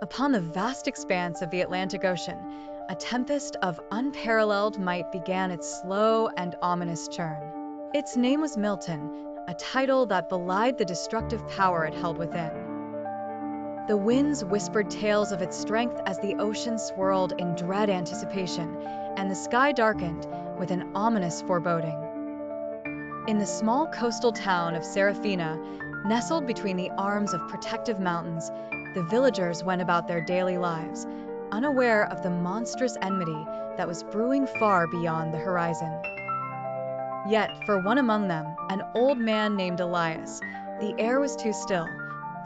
Upon the vast expanse of the Atlantic Ocean, a tempest of unparalleled might began its slow and ominous churn. Its name was Milton, a title that belied the destructive power it held within. The winds whispered tales of its strength as the ocean swirled in dread anticipation, and the sky darkened with an ominous foreboding. In the small coastal town of Seraphena, nestled between the arms of protective mountains, the villagers went about their daily lives, unaware of the monstrous enmity that was brewing far beyond the horizon. Yet, for one among them, an old man named Elias, the air was too still,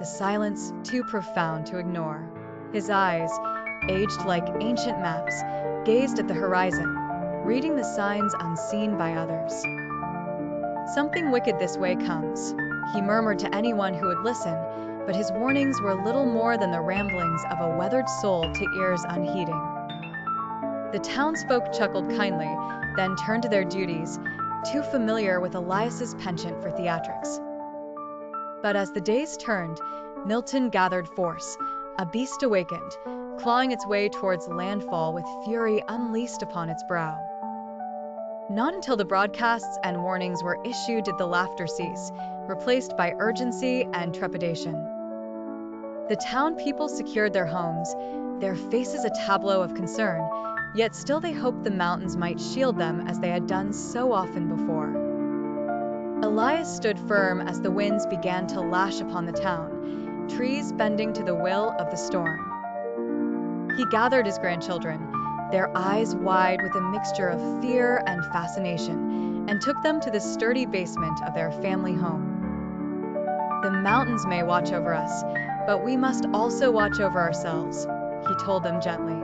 the silence too profound to ignore. His eyes, aged like ancient maps, gazed at the horizon, reading the signs unseen by others. "Something wicked this way comes," he murmured to anyone who would listen, but his warnings were little more than the ramblings of a weathered soul to ears unheeding. The townsfolk chuckled kindly, then turned to their duties, too familiar with Elias's penchant for theatrics. But as the days turned, Milton gathered force, a beast awakened, clawing its way towards landfall with fury unleashed upon its brow. Not until the broadcasts and warnings were issued did the laughter cease, replaced by urgency and trepidation. The town people secured their homes, their faces a tableau of concern, yet still they hoped the mountains might shield them as they had done so often before. Elias stood firm as the winds began to lash upon the town, trees bending to the will of the storm. He gathered his grandchildren, their eyes wide with a mixture of fear and fascination, and took them to the sturdy basement of their family home. "The mountains may watch over us, but we must also watch over ourselves," he told them gently.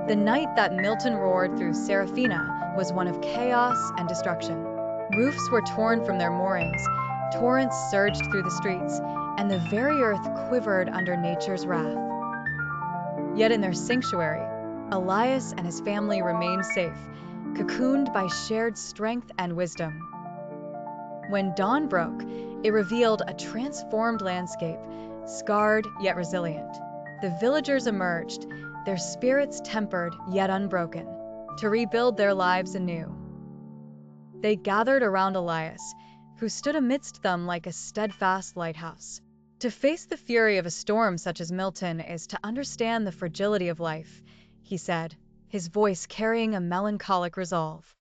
The night that Milton roared through Seraphena was one of chaos and destruction. Roofs were torn from their moorings, torrents surged through the streets, and the very earth quivered under nature's wrath. Yet in their sanctuary, Elias and his family remained safe, cocooned by shared strength and wisdom. When dawn broke, it revealed a transformed landscape, scarred yet resilient. The villagers emerged, their spirits tempered yet unbroken, to rebuild their lives anew. They gathered around Elias, who stood amidst them like a steadfast lighthouse. "To face the fury of a storm such as Milton is to understand the fragility of life," he said, his voice carrying a melancholic resolve.